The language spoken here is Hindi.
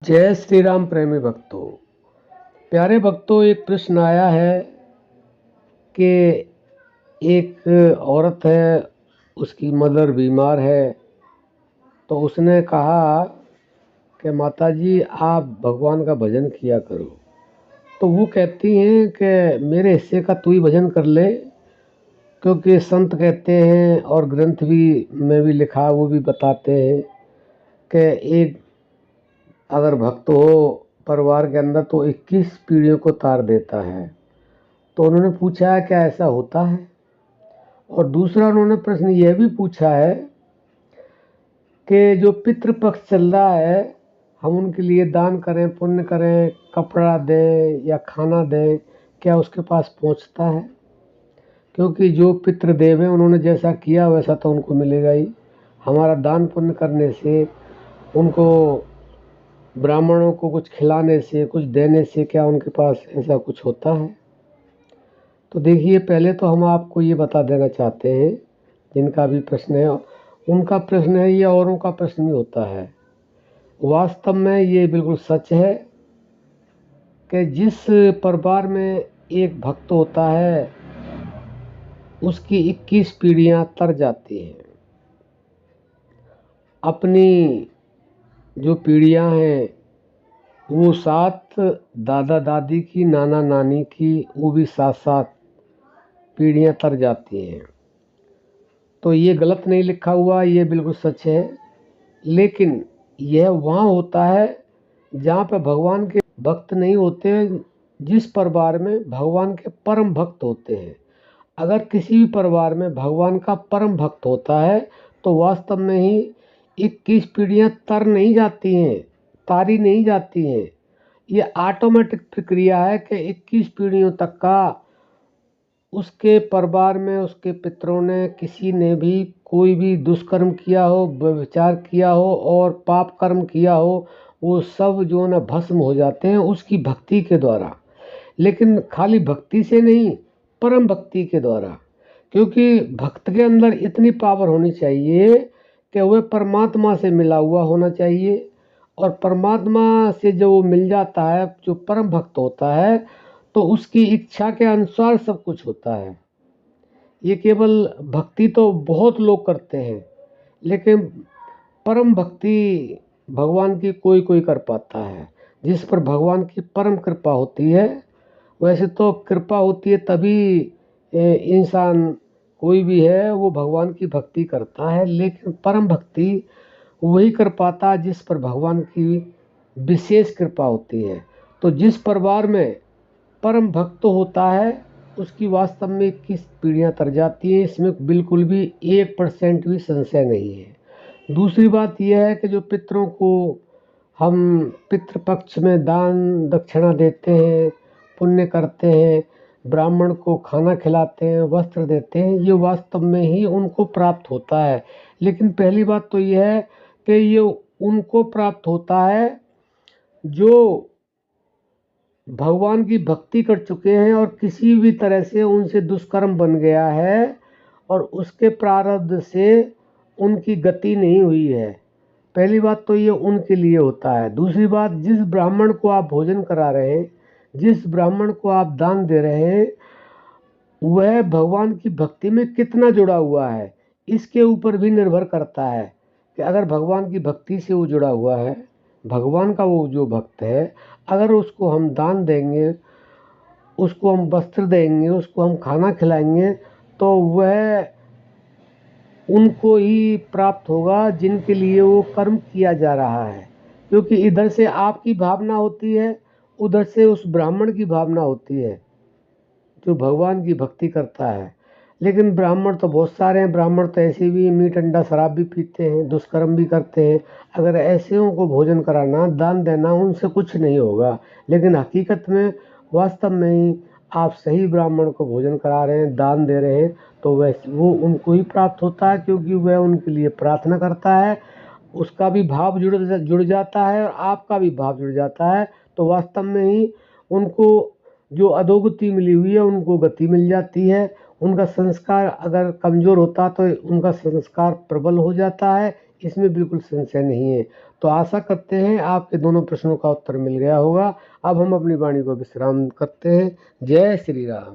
जय श्री राम प्रेमी भक्तों। प्यारे भक्तों, एक प्रश्न आया है कि एक औरत है, उसकी मदर बीमार है, तो उसने कहा कि माता जी आप भगवान का भजन किया करो। तो वो कहती हैं कि मेरे हिस्से का तू ही भजन कर ले, क्योंकि संत कहते हैं और ग्रंथ भी में भी लिखा, वो भी बताते हैं कि एक अगर भक्त हो परिवार के अंदर तो 21 पीढ़ियों को तार देता है। तो उन्होंने पूछा है क्या ऐसा होता है। और दूसरा उन्होंने प्रश्न यह भी पूछा है कि जो पितृपक्ष चल रहा है, हम उनके लिए दान करें, पुण्य करें, कपड़ा दें या खाना दें, क्या उसके पास पहुंचता है? क्योंकि जो पितृदेव हैं उन्होंने जैसा किया वैसा तो उनको मिलेगा ही। हमारा दान पुण्य करने से, उनको ब्राह्मणों को कुछ खिलाने से, कुछ देने से क्या उनके पास ऐसा कुछ होता है? तो देखिए, पहले तो हम आपको ये बता देना चाहते हैं, जिनका भी प्रश्न है उनका प्रश्न है या औरों का प्रश्न भी होता है। वास्तव में ये बिल्कुल सच है कि जिस परिवार में एक भक्त होता है उसकी 21 पीढ़ियां तर जाती हैं। अपनी जो पीढ़ियां हैं वो 7 दादा दादी की, नाना नानी की, वो भी 7 पीढ़ियां तर जाती हैं। तो ये गलत नहीं लिखा हुआ, ये बिल्कुल सच है। लेकिन यह वहाँ होता है जहाँ पे भगवान के भक्त नहीं होते, जिस परिवार में भगवान के परम भक्त होते हैं। अगर किसी भी परिवार में भगवान का परम भक्त होता है तो वास्तव में ही 21 पीढ़ियाँ तर नहीं जाती हैं, तारी नहीं जाती हैं। ये ऑटोमेटिक प्रक्रिया है कि 21 पीढ़ियों तक का उसके परिवार में उसके पितरों ने, किसी ने भी कोई भी दुष्कर्म किया हो, व्यभिचार किया हो और पाप कर्म किया हो, वो सब जो है भस्म हो जाते हैं उसकी भक्ति के द्वारा। लेकिन खाली भक्ति से नहीं, परम भक्ति के द्वारा। क्योंकि भक्त के अंदर इतनी पावर होनी चाहिए कि वह परमात्मा से मिला हुआ होना चाहिए। और परमात्मा से जो वो मिल जाता है, जो परम भक्त होता है, तो उसकी इच्छा के अनुसार सब कुछ होता है। ये केवल भक्ति तो बहुत लोग करते हैं, लेकिन परम भक्ति भगवान की कोई कोई कर पाता है, जिस पर भगवान की परम कृपा होती है। वैसे तो कृपा होती है तभी इंसान कोई भी है वो भगवान की भक्ति करता है, लेकिन परम भक्ति वही कर पाता है जिस पर भगवान की विशेष कृपा होती है। तो जिस परिवार में परम भक्त होता है उसकी वास्तव में 21 पीढ़ियाँ तर जाती हैं, इसमें बिल्कुल भी 1% भी संशय नहीं है। दूसरी बात यह है कि जो पितरों को हम पितृपक्ष में दान दक्षिणा देते हैं, पुण्य करते हैं, ब्राह्मण को खाना खिलाते हैं, वस्त्र देते हैं, ये वास्तव में ही उनको प्राप्त होता है। लेकिन पहली बात तो यह है कि ये उनको प्राप्त होता है जो भगवान की भक्ति कर चुके हैं और किसी भी तरह से उनसे दुष्कर्म बन गया है और उसके प्रारब्ध से उनकी गति नहीं हुई है। पहली बात तो ये उनके लिए होता है। दूसरी बात, जिस ब्राह्मण को आप भोजन करा रहे हैं, जिस ब्राह्मण को आप दान दे रहे हैं, वह भगवान की भक्ति में कितना जुड़ा हुआ है, इसके ऊपर भी निर्भर करता है। कि अगर भगवान की भक्ति से वो जुड़ा हुआ है, भगवान का वो जो भक्त है, अगर उसको हम दान देंगे, उसको हम वस्त्र देंगे, उसको हम खाना खिलाएंगे, तो वह उनको ही प्राप्त होगा जिनके लिए वो कर्म किया जा रहा है। क्योंकि इधर से आपकी भावना होती है, उधर से उस ब्राह्मण की भावना होती है जो भगवान की भक्ति करता है। लेकिन ब्राह्मण तो बहुत सारे हैं, ब्राह्मण तो ऐसे भी मीट अंडा शराब भी पीते हैं, दुष्कर्म भी करते हैं। अगर ऐसे को भोजन कराना, दान देना, उनसे कुछ नहीं होगा। लेकिन हकीकत में वास्तव में ही आप सही ब्राह्मण को भोजन करा रहे हैं, दान दे रहे हैं, तो वैसे वो उनको ही प्राप्त होता है, क्योंकि वह उनके लिए प्रार्थना करता है, उसका भी भाव जुड़ जाता है और आपका भी भाव जुड़ जाता है। तो वास्तव में ही उनको जो अधोगति मिली हुई है उनको गति मिल जाती है। उनका संस्कार अगर कमज़ोर होता तो उनका संस्कार प्रबल हो जाता है, इसमें बिल्कुल संशय नहीं है। तो आशा करते हैं आपके दोनों प्रश्नों का उत्तर मिल गया होगा। अब हम अपनी वाणी को विश्राम करते हैं। जय श्री राम।